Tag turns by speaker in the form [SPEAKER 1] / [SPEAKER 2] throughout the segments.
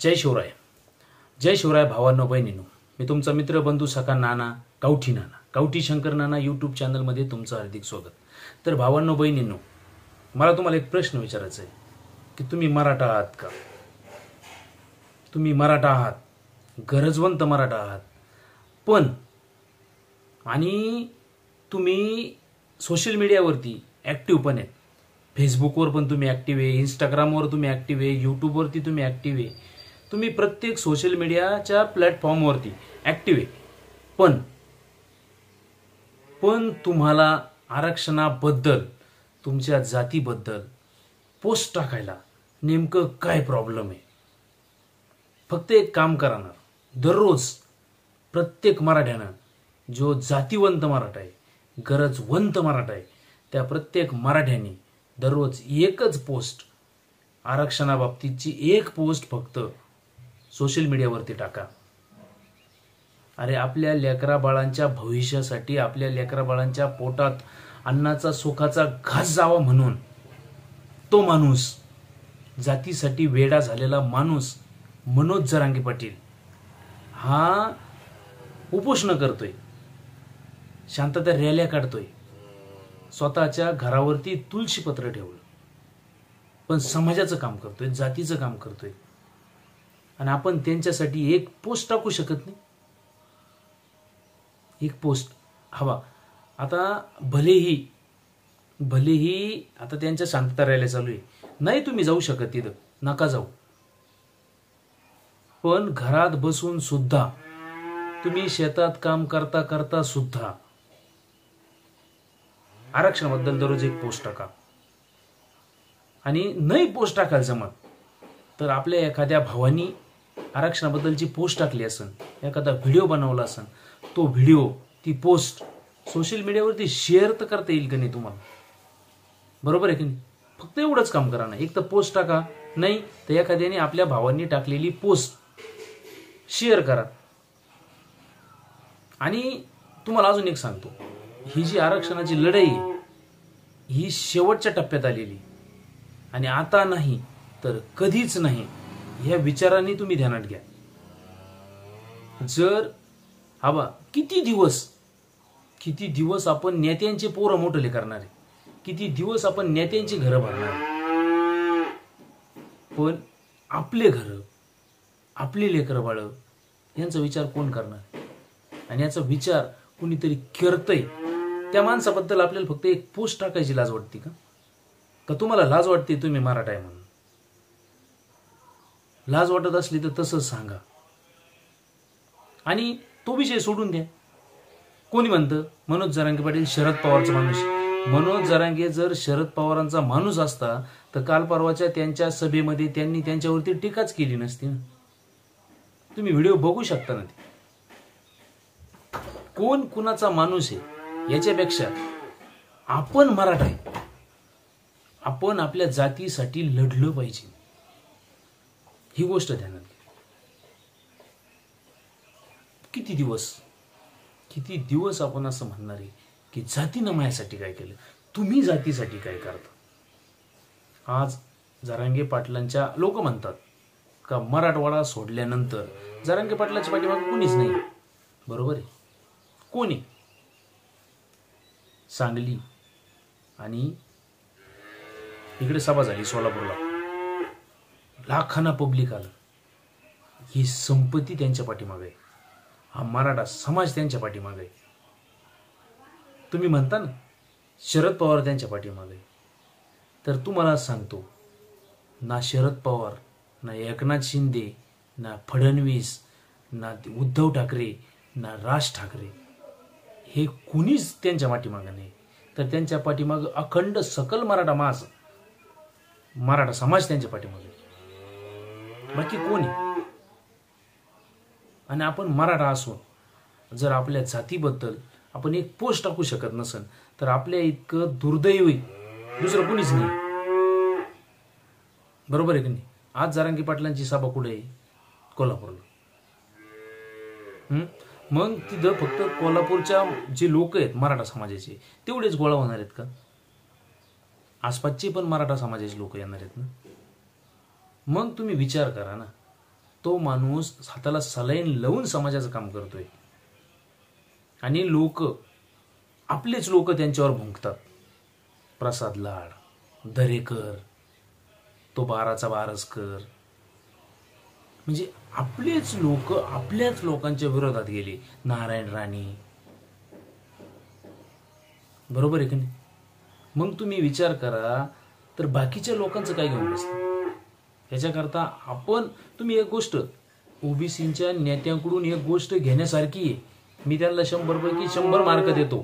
[SPEAKER 1] जय शिवराय. जय शिवराय भावांनो बहिणींनो. मी तुमचा मित्र बंधू सखा नाना गावठी शंकर नाना यूट्यूब चॅनलमध्ये तुमचं हार्दिक स्वागत. तर भावांनो बहिणींनो, मला तुम्हाला एक प्रश्न विचारायचा आहे की तुम्ही मराठा आहात का? तुम्ही मराठा आहात, गरजवंत मराठा आहात, पण आणि तुम्ही सोशल मीडियावरती ॲक्टिव्ह पण आहेत. फेसबुकवर पण तुम्ही ॲक्टिव्ह आहे, इंस्टाग्रामवर तुम्ही ॲक्टिव्ह आहे, यूट्यूबवरती तुम्ही ॲक्टिव्ह आहे. तुम्ही प्रत्येक सोशल मीडियाच्या प्लॅटफॉर्मवरती ॲक्टिव्ह आहे. पण तुम्हाला आरक्षणाबद्दल, तुमच्या जातीबद्दल पोस्ट टाकायला नेमकं काय प्रॉब्लेम आहे? फक्त एक काम करा ना, दररोज प्रत्येक मराठ्यानं, जो जातीवंत मराठा आहे, गरजवंत मराठा आहे, त्या प्रत्येक मराठ्याने दररोज एकच पोस्ट, आरक्षणाबाबतीची एक पोस्ट फक्त सोशल मीडियावरती टाका. अरे आपल्या लेकरा बाळांच्या भविष्यासाठी, आपल्या लेकरा बाळांच्या पोटात अन्नाचा सुखाचा घास जावा म्हणून तो माणूस, जातीसाठी वेडा झालेला माणूस मनोज जरांगे पाटील हा उपोषण करतोय, शांतता रॅल्या काढतोय, स्वतःच्या घरावरती तुळशी पत्र ठेवलं, पण समाजाचं काम करतोय, जातीचं काम करतोय, आणि आपण त्यांच्यासाठी एक पोस्ट टाकू शकत नाही. एक पोस्ट हवा. आता भलेही आता त्यांच्या शांतता रॅल्या चालू आहे, नाही तुम्ही जाऊ शकत तिथं, नका जाऊ, पण घरात बसून सुद्धा, तुम्ही शेतात काम करता करता सुद्धा आरक्षणाबद्दल दररोज एक पोस्ट टाका. आणि नाही पोस्ट टाकायला जमत तर आपल्या एखाद्या भावानी आरक्षणाबद्दलची पोस्ट टाकली असेल, एखादा व्हिडिओ बनवला असेल, तो व्हिडिओ, ती पोस्ट सोशल मीडियावरती शेअर तर करता येईल का नाही तुम्हाला? बरोबर आहे की नाही? फक्त एवढंच काम करा ना, एक तर पोस्ट टाका, नाही तर एखाद्याने आपल्या भावांनी टाकलेली पोस्ट शेअर करा. आणि तुम्हाला अजून एक सांगतो, ही जी आरक्षणाची लढाई ही शेवटच्या टप्प्यात आलेली, आणि आता नाही तर कधीच नाही, ह्या विचारांनी तुम्ही ध्यानात घ्या. जर हवा किती दिवस आपण नेत्यांचे पोरं मोठले करणार आहे, किती दिवस आपण नेत्यांची घरं भरणार आहे, पण आपले घर, आपली लेकरं बाळ यांचा विचार कोण करणार? आणि याचा विचार कुणीतरी करतंय, त्या माणसाबद्दल आपल्याला फक्त एक पोस्ट टाकायची लाज वाटते का? का तुम्हाला लाज वाटते तुम्ही मराठा आहे म्हणून? लाज वाटत असली तर तसंच सांगा. आणि तो विषय सोडून द्या. कोणी म्हणतं मनोज जरांगे पाटील शरद पवारचा माणूस. मनोज जरांगे जर शरद पवारांचा माणूस असता तर काल परवाच्या त्यांच्या सभेमध्ये त्यांनी त्यांच्यावरती टीकाच केली नसती ना. तुम्ही व्हिडिओ बघू शकता ना. ते कोण कुणाचा माणूस आहे याच्यापेक्षा आपण मराठा आहे, आपण आपल्या जातीसाठी लढलं पाहिजे, ही गोष्ट ध्यानात घ्या. किती दिवस आपण असं म्हणणार आहे की जातीनं माझ्यासाठी काय केलं, तुम्ही जातीसाठी काय करता? आज जरांगे पाटलांच्या लोक म्हणतात का मराठवाडा सोडल्यानंतर जरांगे पाटलाच्या पाठीमागे कोणीच नाही. बरोबर आहे, कोणी? सांगली आणि इकडे सभा झाली सोलापूरला, लाखांना पब्लिक आलं. ही संपत्ती त्यांच्या पाठीमागे आहे, हा मराठा समाज त्यांच्या पाठीमागे आहे. तुम्ही म्हणता ना शरद पवार त्यांच्या पाठीमागे आहे, तर तुम्हाला सांगतो, ना शरद पवार, ना एकनाथ शिंदे, ना फडणवीस, ना उद्धव ठाकरे, ना राज ठाकरे, हे कुणीच त्यांच्या पाठीमागे नाही. तर त्यांच्या पाठीमागे अखंड सकल मराठा समाज त्यांच्या पाठीमागे, बाकी कोणी. आणि आपण मराठा असून जर आपल्या जातीबद्दल आपण एक पोस्ट टाकू शकत नसेल तर आपल्या इतकं दुर्दैवी दुसरं कोणीच नाही. बरोबर आहे की नाही? आज जरांगे पाटलांची सभा कुठे आहे? कोल्हापूरला. मग तिथं फक्त कोल्हापूरच्या जे लोक आहेत मराठा समाजाचे तेवढेच गोळा होणार आहेत का? आसपासचे पण मराठा समाजाचे लोक येणार आहेत ना. मग तुम्ही विचार करा ना, तो माणूस हाताला सलाईन लावून समाजाचं काम करतोय आणि लोक, आपलेच लोक त्यांच्यावर भुंकतात. प्रसाद लाड, दरेकर, तो 12चा 12कर, म्हणजे आपलेच लोक आपल्याच लोकांच्या विरोधात गेले. नारायण राणे, बरोबर आहे की नाही? मग तुम्ही विचार करा, तर बाकीच्या लोकांचं काय घेऊन बसतं? याच्याकरता तुम्ही एक गोष्ट, ओबीसीच्या नेत्यांकडून एक गोष्ट घेण्यासारखी आहे. मी त्यांना 100 पैकी 100 मार्क देतो.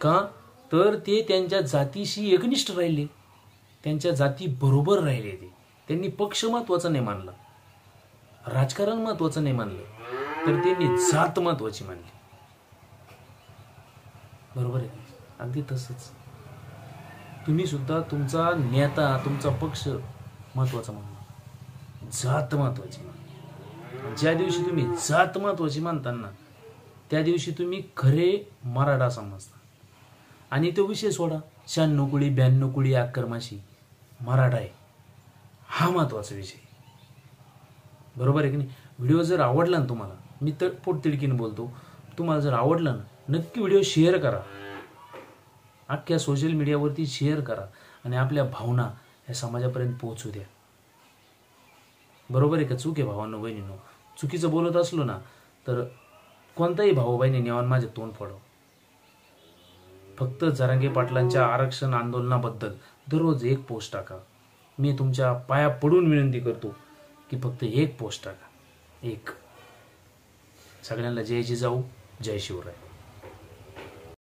[SPEAKER 1] का तर ते त्यांच्या जातीशी एकनिष्ठ राहिले, त्यांच्या जाती बरोबर राहिले. त्यांनी पक्ष महत्वाचा नाही मानला, राजकारण महत्वाचं नाही मानलं, तर त्यांनी जात महत्वाची मानली. बरोबर आहे? अगदी तसंच तुम्ही सुद्धा तुमचा नेता, तुमचा पक्ष महत्वाचा मानला, जात महत्वाची मानली. ज्या दिवशी तुम्ही जात महत्वाची मानताना, त्या दिवशी तुम्ही खरे मराठा समजता. आणि तो विषय सोडा, 96 कुळी 92 कुळी आक्रमाशी मराठा आहे, हा महत्वाचा विषय. बरोबर आहे की नाही? व्हिडिओ जर आवडला ना तुम्हाला, मी तर पोटतिडकीने बोलतो, तुम्हाला जर आवडला ना, नक्की व्हिडिओ शेअर करा, अख्ख्या सोशल मीडियावरती शेअर करा आणि आपल्या भावना या समाजापर्यंत पोहोचू द्या. बरोबर आहे का? चूक आहे भावांनो बहिणींनो, चुकीचं बोलत असलो ना तर कोणताही भाऊ बहिणी नेवान माझे तोंड फोडव. फक्त जरांगे पाटलांच्या आरक्षण आंदोलनाबद्दल दररोज एक पोस्ट टाका. मी तुमच्या पाया पडून विनंती करतो की फक्त एक पोस्ट टाका, एक. सगळ्यांना जय जिजाऊ, जय शिवराय.